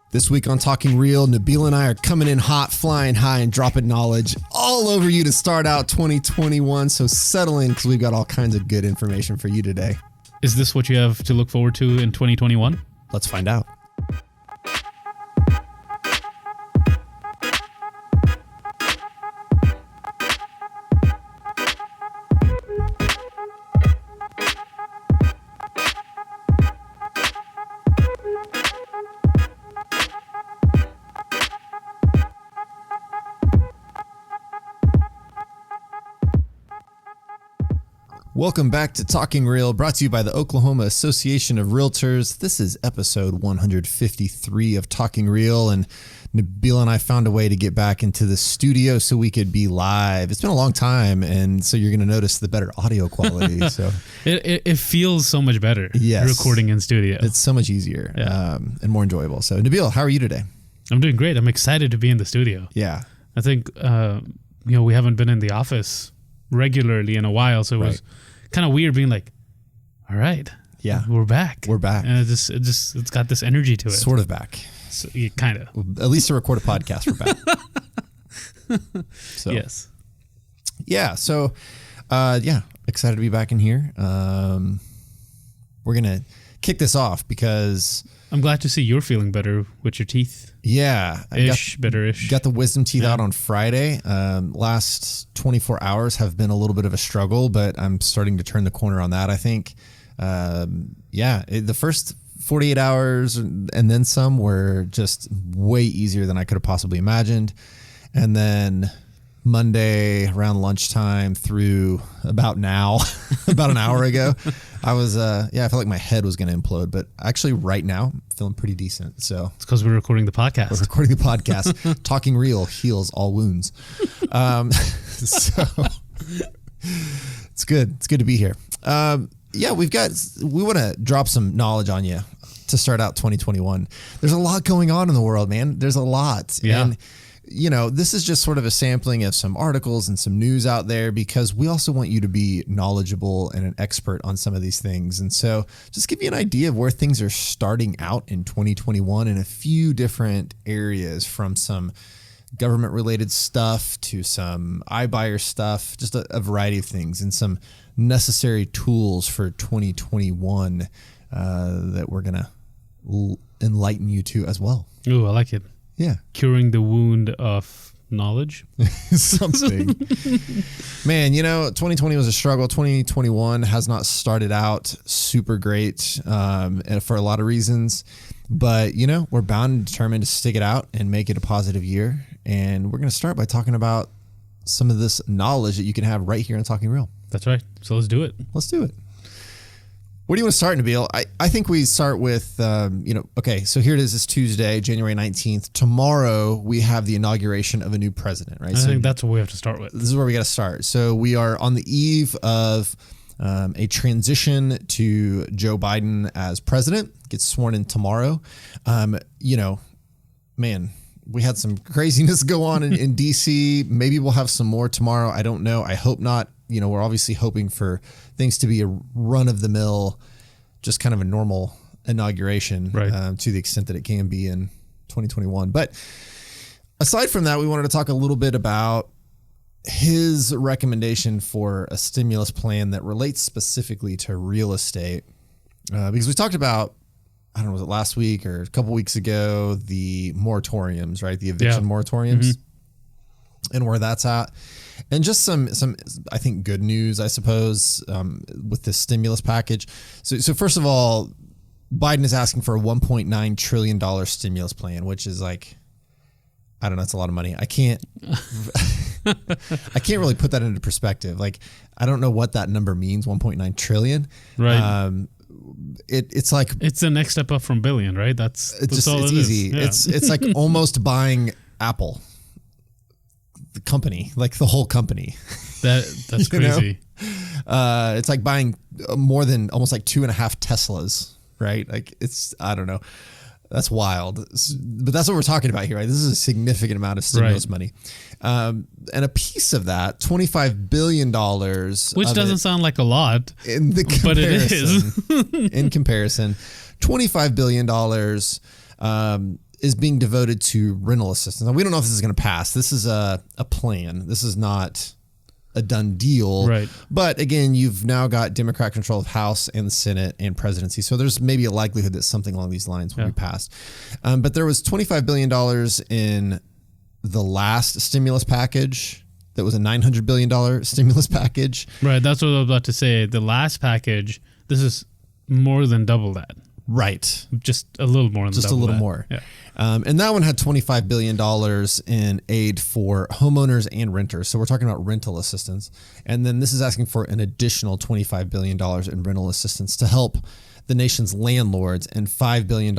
This week on Talking Real, Nabil and I are coming in hot, flying high, and dropping knowledge all over you to start out 2021. So settle in because we've got all kinds of good information for you today. Is this what you have to look forward to in 2021? Let's find out. Welcome back to Talking Real, brought to you by the Oklahoma Association of Realtors. This is episode 153 of Talking Real, and Nabil and I found a way to get back into the studio so we could be live. It's been a long time, and so you're going to notice the better audio quality. So it feels so much better recording in studio. It's so much easier and more enjoyable. So Nabil, how are you today? I'm doing great. I'm excited to be in the studio. Yeah. I think, we haven't been in the office regularly in a while, so it was kind of weird being like, all right, we're back. And it's got this energy to it. Sort of back. So, kind of. At least to record a podcast, we're back. So, yes. Yeah. So, excited to be back in here. We're going to kick this off because I'm glad to see you're feeling better with your teeth. Yeah. Better-ish. Got the wisdom teeth out on Friday. Last 24 hours have been a little bit of a struggle, but I'm starting to turn the corner on that, I think. The first 48 hours and then some were just way easier than I could have possibly imagined. And then Monday around lunchtime through about now, about an hour ago, I was, I felt like my head was going to implode, but actually right now I'm feeling pretty decent. So it's because we're recording the podcast. We're recording the podcast. Talking Real heals all wounds. So it's good. It's good to be here. We want to drop some knowledge on you to start out 2021. There's a lot going on in the world, man. There's a lot. Yeah. And this is just sort of a sampling of some articles and some news out there because we also want you to be knowledgeable and an expert on some of these things. And so just give you an idea of where things are starting out in 2021 in a few different areas, from some government related stuff to some iBuyer stuff, just a variety of things, and some necessary tools for 2021 that we're going to enlighten you to as well. Ooh, I like it. Yeah. Curing the wound of knowledge. Something. Man, 2020 was a struggle. 2021 has not started out super great and for a lot of reasons. But, we're bound and determined to stick it out and make it a positive year. And we're going to start by talking about some of this knowledge that you can have right here on Talking Real. That's right. So let's do it. Let's do it. Where do you want to start, Nabil? I think we start with, so here it is. It's Tuesday, January 19th. Tomorrow, we have the inauguration of a new president, right? I think that's what we have to start with. This is where we got to start. So we are on the eve of a transition to Joe Biden as president. Gets sworn in tomorrow. We had some craziness go on in D.C. Maybe we'll have some more tomorrow. I don't know. I hope not. We're obviously hoping for things to be a run-of-the-mill, just kind of a normal inauguration, right, to the extent that it can be in 2021. But aside from that, we wanted to talk a little bit about his recommendation for a stimulus plan that relates specifically to real estate. Because we talked about, I don't know, was it last week or a couple weeks ago, the moratoriums, right? The eviction moratoriums, and where that's at. And just some, I think, good news, I suppose, with this stimulus package. So first of all, Biden is asking for a $1.9 trillion stimulus plan, which is like, I don't know, it's a lot of money. I can't really put that into perspective. Like, I don't know what that number means, 1.9 trillion. Right. It's like, it's the next step up from billion, right? That's all it's easy. Yeah. It's like almost buying Apple. The company, like the whole company. That's crazy. It's like buying almost like 2.5 Teslas, right? Like I don't know. That's wild. But that's what we're talking about here, right? This is a significant amount of stimulus money. And a piece of that, $25 billion. Which doesn't sound like a lot. In the comparison, but it is. In comparison, $25 billion is being devoted to rental assistance. Now, we don't know if this is going to pass. This is a plan. This is not a done deal. Right. But again, you've now got Democrat control of House and the Senate and presidency. So there's maybe a likelihood that something along these lines will be passed. But there was $25 billion in the last stimulus package. That was a $900 billion stimulus package. Right. That's what I was about to say. The last package, this is more than double that. Right. Just a little more than Just a little more. Yeah. And that one had $25 billion in aid for homeowners and renters. So we're talking about rental assistance. And then this is asking for an additional $25 billion in rental assistance to help the nation's landlords and $5 billion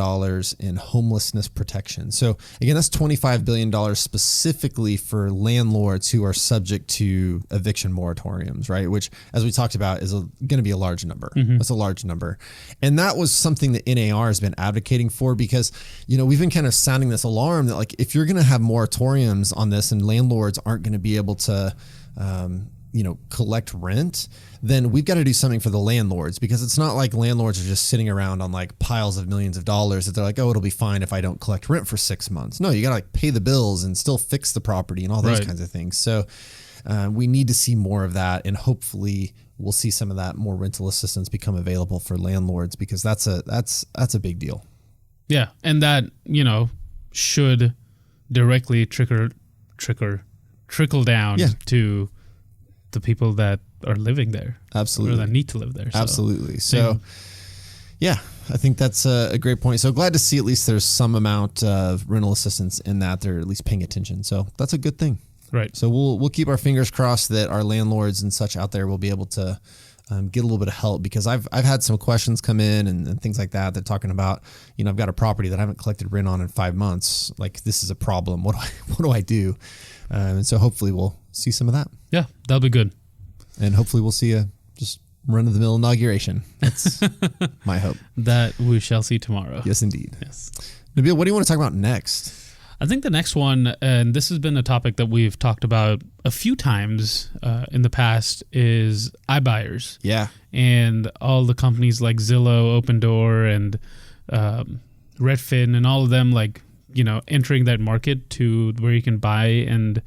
in homelessness protection. So again, that's $25 billion specifically for landlords who are subject to eviction moratoriums, right? Which, as we talked about, is going to be a large number. That's a large number. And that was something that NAR has been advocating for because, we've been kind of sounding this alarm that like, if you're going to have moratoriums on this and landlords aren't going to be able to, collect rent, then we've got to do something for the landlords, because it's not like landlords are just sitting around on like piles of millions of dollars that they're like, oh, it'll be fine if I don't collect rent for 6 months. No, you got to like pay the bills and still fix the property and all those kinds of things. So we need to see more of that, and hopefully we'll see some of that more rental assistance become available for landlords, because that's a big deal. Yeah, and that, should directly trickle down to the people that are living there. Absolutely. Or that need to live there. So. Absolutely. So, I think that's a great point. So glad to see at least there's some amount of rental assistance in that they're at least paying attention. So that's a good thing. Right. So we'll keep our fingers crossed that our landlords and such out there will be able to get a little bit of help, because I've had some questions come in and things like that. They're talking about, I've got a property that I haven't collected rent on in 5 months. Like, this is a problem. What do I do? And so hopefully we'll see some of that. Yeah, that'll be good. And hopefully we'll see a just run-of-the-mill inauguration. That's my hope. That we shall see tomorrow. Yes, indeed. Yes. Nabil, what do you want to talk about next? I think the next one, and this has been a topic that we've talked about a few times in the past, is iBuyers. Yeah. And all the companies like Zillow, Opendoor, and Redfin, and all of them, like, entering that market to where you can buy and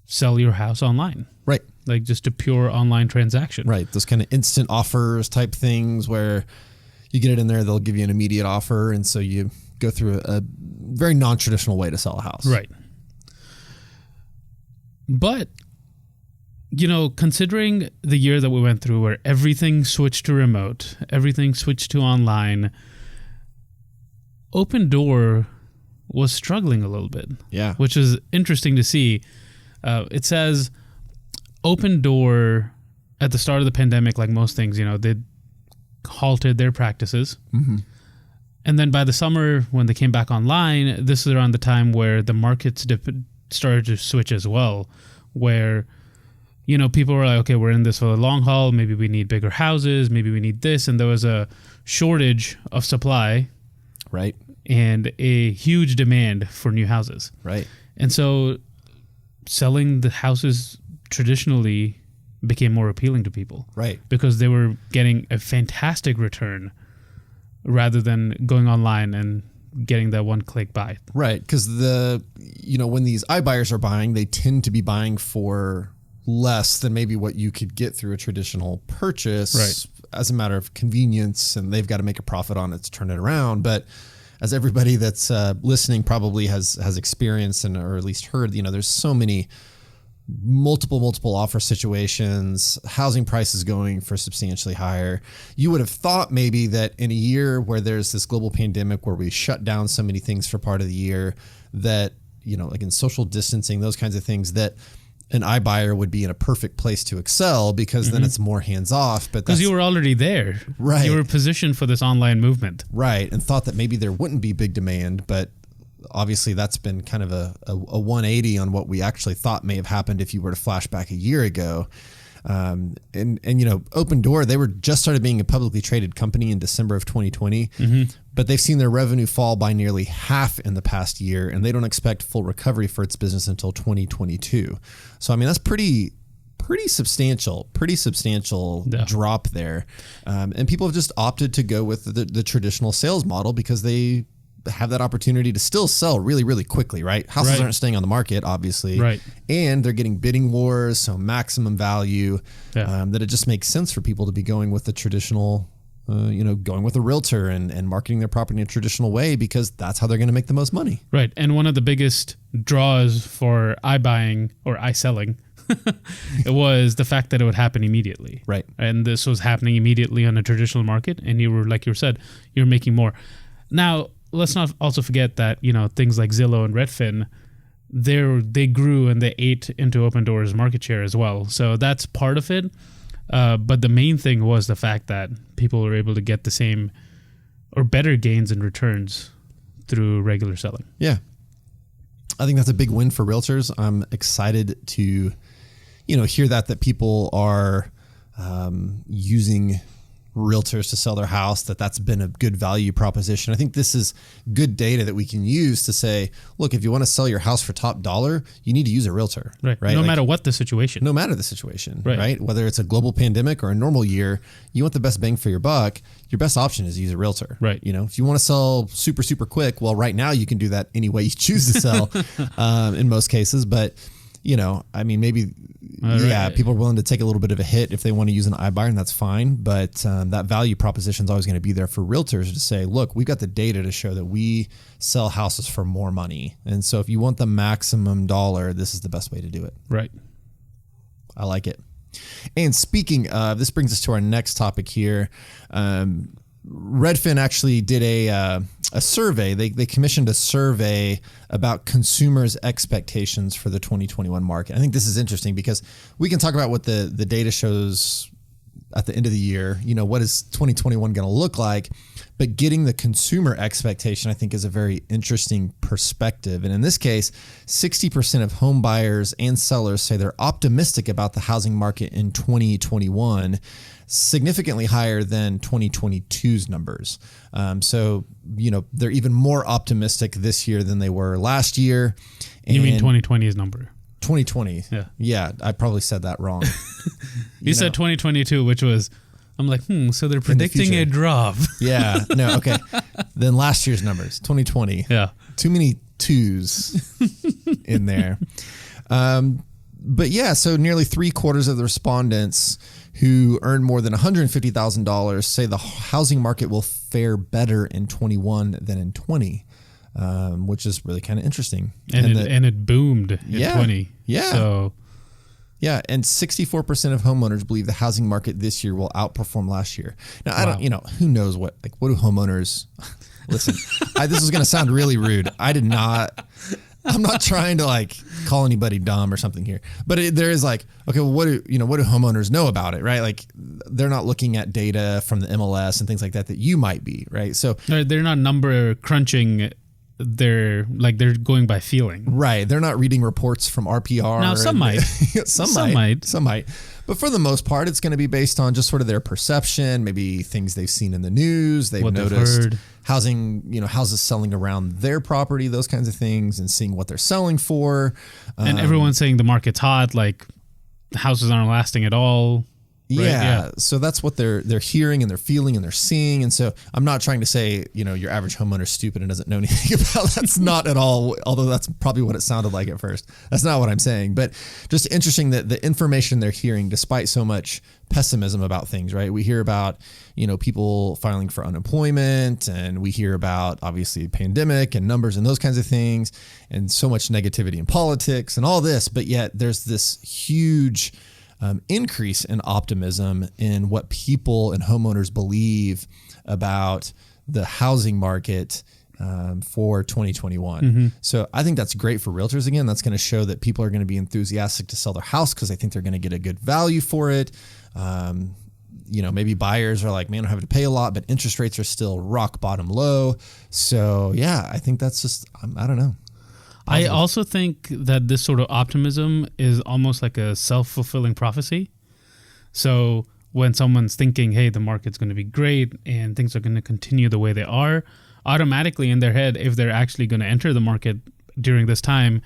sell your house online. Right. Like just a pure online transaction. Right. Those kind of instant offers type things where you get it in there, they'll give you an immediate offer. And so you go through a very non-traditional way to sell a house. Right. But, considering the year that we went through where everything switched to remote, everything switched to online, Opendoor was struggling a little bit. Yeah. Which is interesting to see. It says Opendoor at the start of the pandemic, like most things, they halted their practices. Mm-hmm. And then by the summer, when they came back online, this is around the time where the markets started to switch as well, where, people were like, okay, we're in this for the long haul. Maybe we need bigger houses. Maybe we need this. And there was a shortage of supply. Right. And a huge demand for new houses. Right. And so selling the houses traditionally became more appealing to people. Right. Because they were getting a fantastic return rather than going online and getting that one-click buy. Right. Because when these iBuyers are buying, they tend to be buying for less than maybe what you could get through a traditional purchase. Right. As a matter of convenience, and they've got to make a profit on it to turn it around. But as everybody that's listening probably has experienced or at least heard, there's so many multiple offer situations, housing prices going for substantially higher. You would have thought maybe that in a year where there's this global pandemic where we shut down so many things for part of the year, that, like in social distancing, those kinds of things, that an iBuyer would be in a perfect place to excel, because then it's more hands off. But because you were already there, right? You were positioned for this online movement, right? And thought that maybe there wouldn't be big demand, but obviously that's been kind of a 180 on what we actually thought may have happened if you were to flash back a year ago. And Opendoor, they were just started being a publicly traded company in December of 2020, but they've seen their revenue fall by nearly half in the past year, and they don't expect full recovery for its business until 2022. So, I mean, that's pretty substantial drop there. And people have just opted to go with the traditional sales model because they have that opportunity to still sell really, really quickly, right? Houses aren't staying on the market, obviously. Right. And they're getting bidding wars, so maximum value, that it just makes sense for people to be going with the traditional, going with a realtor and marketing their property in a traditional way, because that's how they're going to make the most money. Right. And one of the biggest draws for iBuying or iSelling it was the fact that it would happen immediately. Right. And this was happening immediately on a traditional market. And you were, like you said, you're making more. Now, let's not also forget that, things like Zillow and Redfin, they grew and they ate into Open Doors market share as well. So that's part of it. But the main thing was the fact that people were able to get the same or better gains and returns through regular selling. Yeah. I think that's a big win for realtors. I'm excited to, hear that people are using realtors to sell their house, that's been a good value proposition. I think this is good data that we can use to say, look, if you want to sell your house for top dollar, you need to use a realtor. Right. No matter what the situation. No matter the situation, right? Whether it's a global pandemic or a normal year, you want the best bang for your buck. Your best option is to use a realtor. Right. If you want to sell super, super quick, well, right now you can do that any way you choose to sell in most cases. But, maybe, people are willing to take a little bit of a hit if they want to use an iBuyer, and that's fine. But that value proposition is always going to be there for realtors to say, look, we've got the data to show that we sell houses for more money. And so if you want the maximum dollar, this is the best way to do it. Right. I like it. And speaking of, this brings us to our next topic here. Redfin actually did a survey. They commissioned a survey about consumers' expectations for the 2021 market. I think this is interesting because we can talk about what the data shows at the end of the year. What is 2021 going to look like? But getting the consumer expectation, I think, is a very interesting perspective. And in this case, 60% of home buyers and sellers say they're optimistic about the housing market in 2021, significantly higher than 2022's numbers. So, they're even more optimistic this year than they were last year. And you mean 2020's number? 2020. Yeah. Yeah, I probably said that wrong. you said 2022, which was, I'm like, so they're predicting a drop. Yeah. No, okay. Then last year's numbers, 2020. Yeah. Too many twos in there. But yeah, so nearly 3/4 of the respondents who earn more than $150,000 say the housing market will fare better in 21 than in 20, which is really kind of interesting. And it boomed in 20. Yeah. So. Yeah, and 64% of homeowners believe the housing market this year will outperform last year. Now, I don't, who knows what do homeowners, listen, this is going to sound really rude. I'm not trying to call anybody dumb or something here, but there is okay, well, what do homeowners know about it, right? They're not looking at data from the MLS and things like that you might be, right? So they're not number crunching. They're going by feeling. Right. They're not reading reports from RPR. Now, some might. Some might. But for the most part, it's going to be based on just sort of their perception, maybe things they've seen in the news, they've noticed houses selling around their property, those kinds of things, and seeing what they're selling for. And everyone's saying the market's hot, the houses aren't lasting at all. Right? Yeah. So that's what they're hearing and they're feeling and they're seeing. And so I'm not trying to say, your average homeowner is stupid and doesn't know anything about that's not at all, although that's probably what it sounded like at first. That's not what I'm saying. But just interesting that the information they're hearing, despite so much pessimism about things, right? We hear about, people filing for unemployment, and we hear about obviously pandemic and numbers and those kinds of things, and so much negativity in politics and all this. But yet there's this huge increase in optimism in what people and homeowners believe about the housing market for 2021. Mm-hmm. So I think that's great for realtors. Again, that's going to show that people are going to be enthusiastic to sell their house because they think they're going to get a good value for it. Maybe buyers are like, man, I don't have to pay a lot, but interest rates are still rock bottom low. So yeah, I think that's just, I don't know. I also think that this sort of optimism is almost like a self-fulfilling prophecy. So when someone's thinking, hey, the market's going to be great and things are going to continue the way they are, automatically in their head, if they're actually going to enter the market during this time,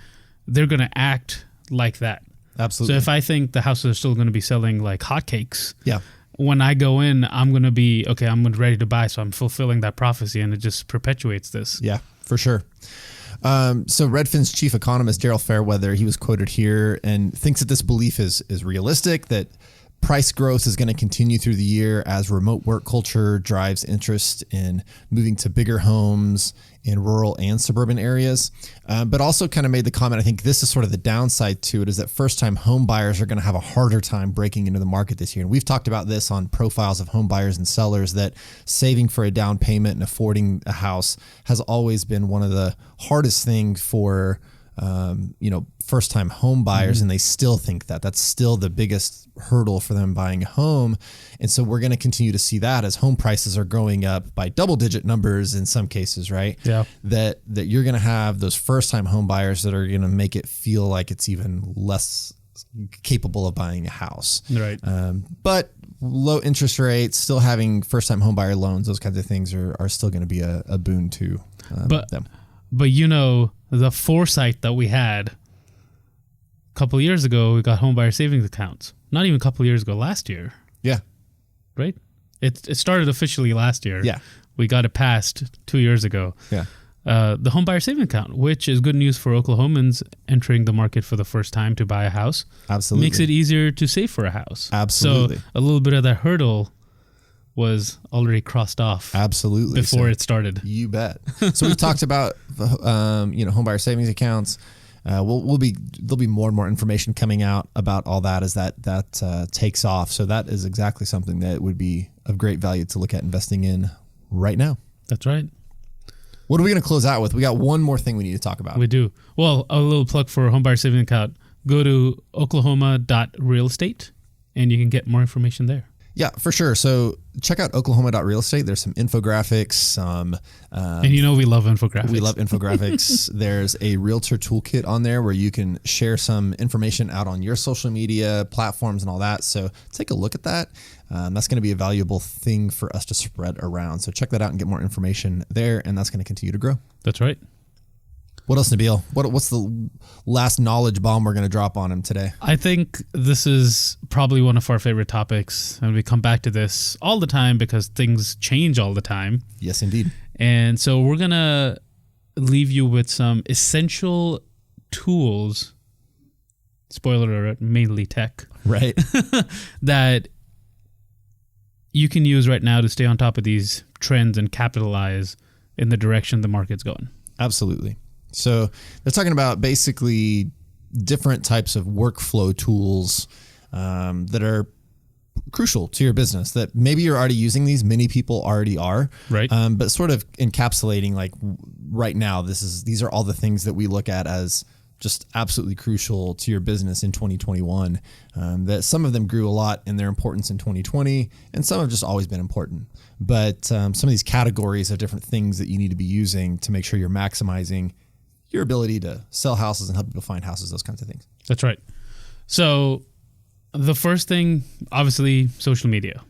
they're going to act like that. Absolutely. So if I think the houses are still going to be selling like hotcakes, when I go in, I'm going to be, okay, I'm ready to buy. So I'm fulfilling that prophecy, and it just perpetuates this. Yeah, for sure. So Redfin's chief economist, Daryl Fairweather, he was quoted here and thinks that this belief is realistic, that price growth is going to continue through the year as remote work culture drives interest in moving to bigger homes in rural and suburban areas. But also kind of made the comment, I think this is sort of the downside to it, is that first-time home buyers are going to have a harder time breaking into the market this year. And we've talked about this on profiles of home buyers and sellers, that saving for a down payment and affording a house has always been one of the hardest things for first-time home buyers, and they still think that that's still the biggest hurdle for them buying a home. And so we're going to continue to see that as home prices are going up by double-digit numbers in some cases, right? Yeah. That you're going to have those first-time home buyers that are going to make it feel like it's even less capable of buying a house. Right. But low interest rates, still having first-time home buyer loans, those kinds of things are still going to be a boon to them. But the foresight that we had a couple of years ago, we got homebuyer savings accounts. Not even a couple of years ago, last year. Yeah. Right? It started officially last year. Yeah. We got it passed 2 years ago. Yeah. The homebuyer savings account, which is good news for Oklahomans entering the market for the first time to buy a house. Absolutely. Makes it easier to save for a house. Absolutely. So a little bit of that hurdle was already crossed off. Absolutely. Before it started. You bet. So we've talked about homebuyer savings accounts. There'll be more and more information coming out about all that as that takes off. So that is exactly something that would be of great value to look at investing in right now. That's right. What are we going to close out with? We got one more thing we need to talk about. We do. Well, a little plug for homebuyer savings account. Go to oklahoma.realestate and you can get more information there. Yeah, for sure. So check out oklahoma.realestate. There's some infographics. And we love infographics. We love infographics. There's a realtor toolkit on there where you can share some information out on your social media platforms and all that. So take a look at that. That's going to be a valuable thing for us to spread around. So check that out and get more information there. And that's going to continue to grow. That's right. What else, Nabil? What's the last knowledge bomb we're going to drop on him today? I think this is probably one of our favorite topics, and we come back to this all the time because things change all the time. Yes, indeed. And so we're going to leave you with some essential tools, spoiler alert, mainly tech, right? that you can use right now to stay on top of these trends and capitalize in the direction the market's going. Absolutely. So they're talking about basically different types of workflow tools that are crucial to your business, that maybe you're already using these. Many people already are. Right. But sort of encapsulating, like, right now, these are all the things that we look at as just absolutely crucial to your business in 2021. That some of them grew a lot in their importance in 2020, and some have just always been important. But some of these categories of different things that you need to be using to make sure you're maximizing your ability to sell houses and help people find houses, those kinds of things. That's right. So the first thing, obviously, social media,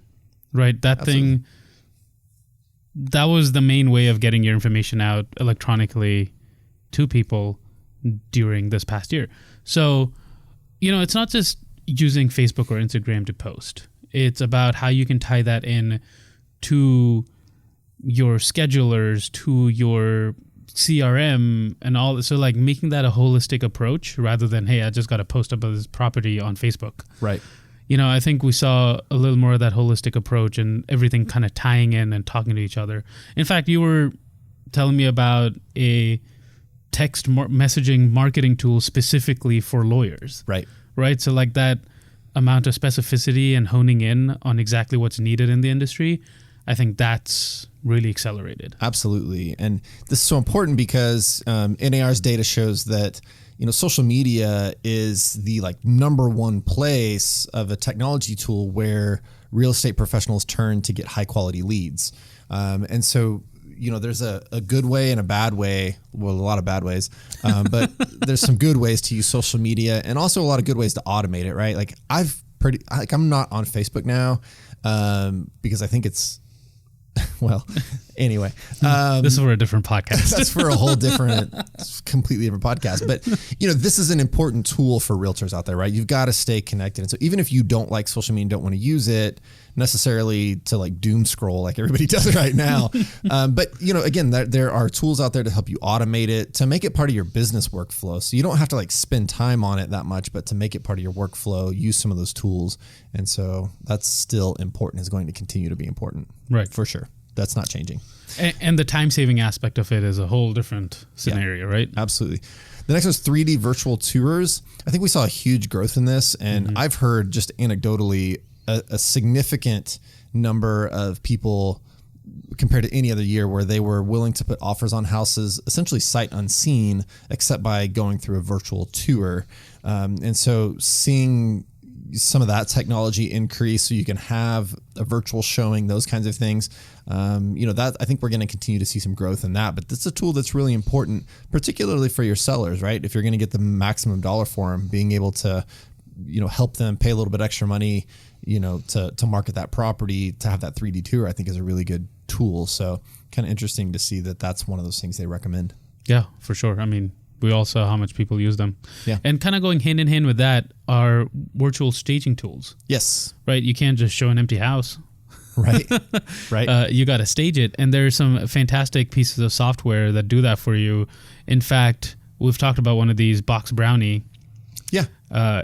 right? That was the main way of getting your information out electronically to people during this past year. So, it's not just using Facebook or Instagram to post. It's about how you can tie that in to your schedulers, to your CRM and all. So like making that a holistic approach rather than, hey, I just got to post about this property on Facebook. Right. I think we saw a little more of that holistic approach and everything kind of tying in and talking to each other. In fact, you were telling me about a text messaging marketing tool specifically for lawyers. Right. Right. So like that amount of specificity and honing in on exactly what's needed in the industry, I think that's really accelerated. Absolutely. And this is so important because NAR's data shows that, social media is the number one place of a technology tool where real estate professionals turn to get high quality leads. And so, there's a good way and a bad way. Well, a lot of bad ways, but there's some good ways to use social media and also a lot of good ways to automate it, right? I'm not on Facebook now because I think it's, Anyway, this is for a different podcast. That's for a whole different, completely different podcast. But, this is an important tool for realtors out there, right? You've got to stay connected. And so even if you don't like social media and don't want to use it necessarily to like doom scroll like everybody does right now. But, again, there are tools out there to help you automate it, to make it part of your business workflow. So you don't have to like spend time on it that much, but to make it part of your workflow, use some of those tools. And so that's still important, is going to continue to be important. Right. For sure. That's not changing. And the time-saving aspect of it is a whole different scenario, right? Absolutely. The next was 3D virtual tours. I think we saw a huge growth in this, and I've heard just anecdotally a significant number of people compared to any other year where they were willing to put offers on houses essentially sight unseen, except by going through a virtual tour. And so seeing some of that technology increase so you can have a virtual showing, those kinds of things. That I think we're going to continue to see some growth in that, but it's a tool that's really important, particularly for your sellers, right? If you're going to get the maximum dollar for them, being able to, help them pay a little bit extra money, to market that property, to have that 3D tour, I think is a really good tool. So kind of interesting to see that that's one of those things they recommend. Yeah, for sure. I mean, we all saw how much people use them. Yeah. And kind of going hand in hand with that are virtual staging tools. Yes. Right? You can't just show an empty house. Right. Right. You got to stage it. And there's some fantastic pieces of software that do that for you. In fact, we've talked about one of these, Box Brownie. Yeah.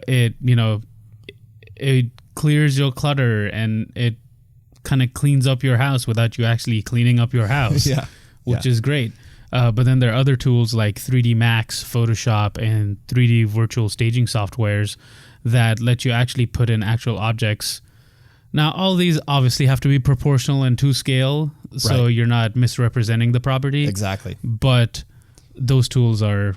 It clears your clutter and it kind of cleans up your house without you actually cleaning up your house. Yeah. Which is great. But then there are other tools like 3D Max, Photoshop, and 3D virtual staging softwares that let you actually put in actual objects. Now, all these obviously have to be proportional and to scale, so you're not misrepresenting the property. Exactly. But those tools are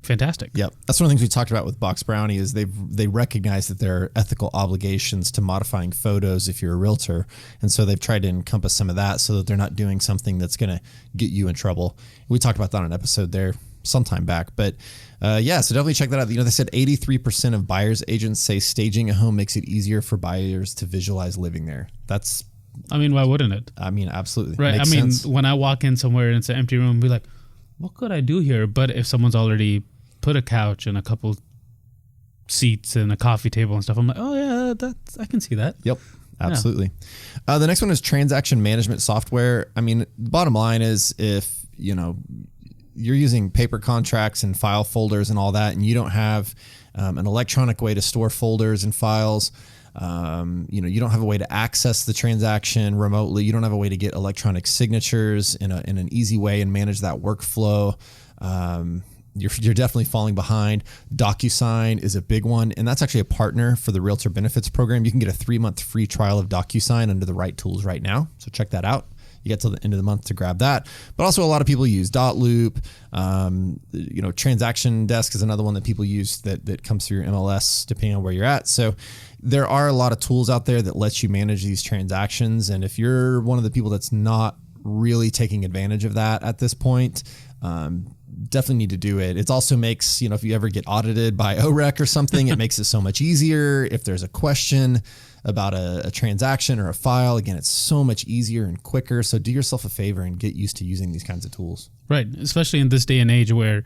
fantastic. Yep. That's one of the things we talked about with Box Brownie is they recognize that there are ethical obligations to modifying photos if you're a realtor. And so they've tried to encompass some of that so that they're not doing something that's going to get you in trouble. We talked about that on an episode there some time back. But so definitely check that out. They said 83% of buyers agents say staging a home makes it easier for buyers to visualize living there. Why wouldn't it? Absolutely. Right. Makes sense. When I walk in somewhere and it's an empty room, I'll be like, what could I do here? But if someone's already put a couch and a couple seats and a coffee table and stuff, I'm like, oh yeah, I can see that. Yep, absolutely. Yeah. The next one is transaction management software. The bottom line is if, you're using paper contracts and file folders and all that, and you don't have an electronic way to store folders and files, you don't have a way to access the transaction remotely. You don't have a way to get electronic signatures in an easy way and manage that workflow. You're definitely falling behind. DocuSign is a big one, and that's actually a partner for the Realtor Benefits Program. You can get a 3-month free trial of DocuSign under the right tools right now. So check that out. You get till the end of the month to grab that. But also a lot of people use Dotloop. Transaction Desk is another one that people use that comes through your MLS depending on where you're at. So there are a lot of tools out there that let you manage these transactions. And if you're one of the people that's not really taking advantage of that at this point, definitely need to do it. It also makes, if you ever get audited by OREC or something, it makes it so much easier. If there's a question about a transaction or a file, again, it's so much easier and quicker. So do yourself a favor and get used to using these kinds of tools. Right. Especially in this day and age where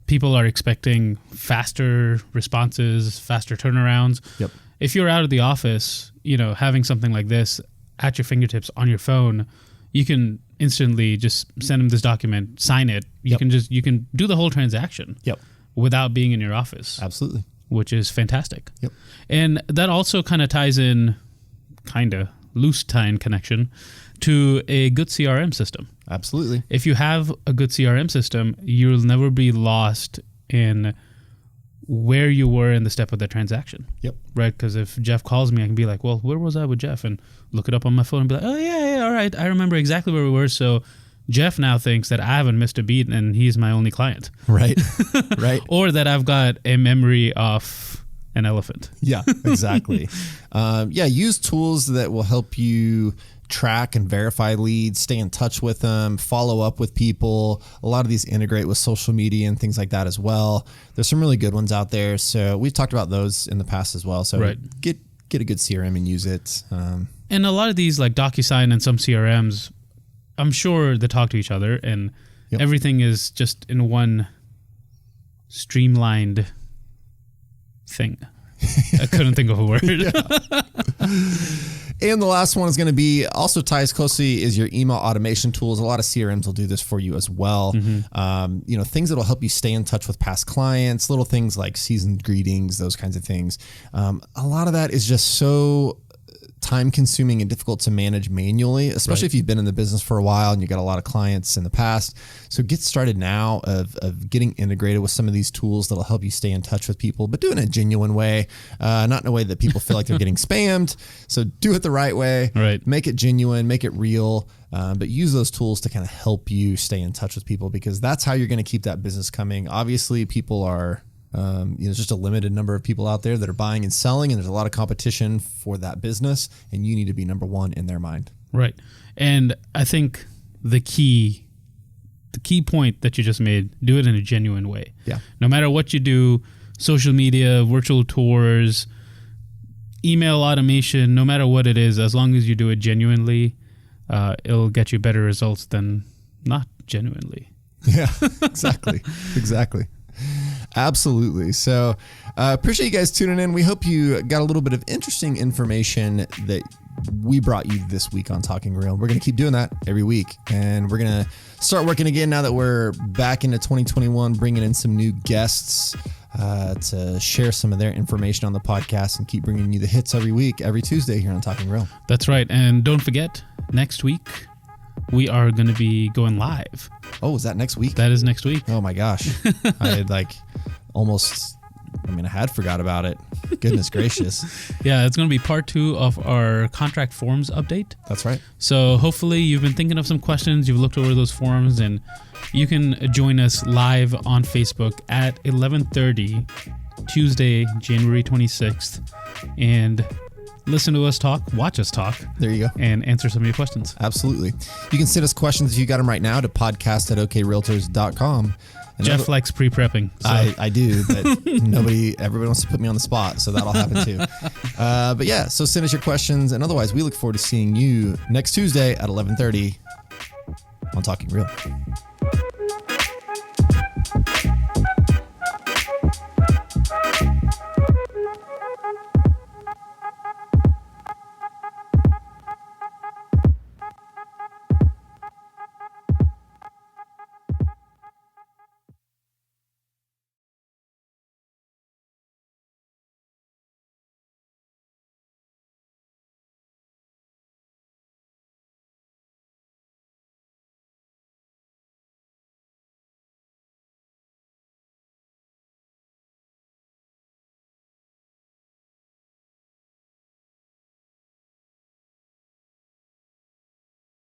people are expecting faster responses, faster turnarounds. Yep. If you're out of the office, having something like this at your fingertips on your phone, you can instantly just send them this document, sign it. You can do the whole transaction. Yep. Without being in your office. Absolutely. Which is fantastic. Yep. And that also kind of ties in, loose tie-in connection to a good CRM system. Absolutely. If you have a good CRM system, you'll never be lost in where you were in the step of the transaction. Yep. Right? Because if Jeff calls me, I can be like, well, where was I with Jeff? And look it up on my phone and be like, oh, yeah, all right. I remember exactly where we were. So Jeff now thinks that I haven't missed a beat and he's my only client. Right. Right. Or that I've got a memory of an elephant. Yeah, exactly. Use tools that will help you track and verify leads, stay in touch with them, follow up with people. A lot of these integrate with social media and things like that as well. There's some really good ones out there. So we've talked about those in the past as well. So get a good CRM and use it. And a lot of these like DocuSign and some CRMs, I'm sure they talk to each other, and everything is just in one streamlined thing. I couldn't think of a word. And the last one is going to be, also ties closely, is your email automation tools. A lot of CRMs will do this for you as well. Things that will help you stay in touch with past clients, little things like seasoned greetings, those kinds of things. A lot of that is just so time consuming and difficult to manage manually, especially if you've been in the business for a while and you got a lot of clients in the past. So get started now of getting integrated with some of these tools that'll help you stay in touch with people, but do it in a genuine way, not in a way that people feel like they're getting spammed. So do it the right way, make it genuine, make it real, but use those tools to kind of help you stay in touch with people, because that's how you're going to keep that business coming. Obviously, people are there's just a limited number of people out there that are buying and selling, and there's a lot of competition for that business, and you need to be number one in their mind. Right. And I think the key point that you just made, do it in a genuine way. Yeah. No matter what you do, social media, virtual tours, email automation, no matter what it is, as long as you do it genuinely, it'll get you better results than not genuinely. Yeah, exactly. Exactly. Absolutely. So appreciate you guys tuning in. We hope you got a little bit of interesting information that we brought you this week on Talking Real. We're going to keep doing that every week, and we're going to start working again now that we're back into 2021, bringing in some new guests to share some of their information on the podcast and keep bringing you the hits every week, every Tuesday here on Talking Real. That's right. And don't forget, next week, we are going to be going live. Oh, is that next week? That is next week. Oh my gosh. I had I had forgot about it. Goodness gracious. Yeah, it's going to be part 2 of our contract forms update. That's right. So hopefully you've been thinking of some questions, you've looked over those forms, and you can join us live on Facebook at 11:30 Tuesday, January 26th, and listen to us talk, watch us talk. There you go. And answer some of your questions. Absolutely. You can send us questions if you got them right now to podcast@OKRealtors.com. Jeff likes pre-prepping. So. I do, but everybody wants to put me on the spot, so that'll happen too. But yeah, so send us your questions, and otherwise we look forward to seeing you next Tuesday at 11:30 on Talking Real.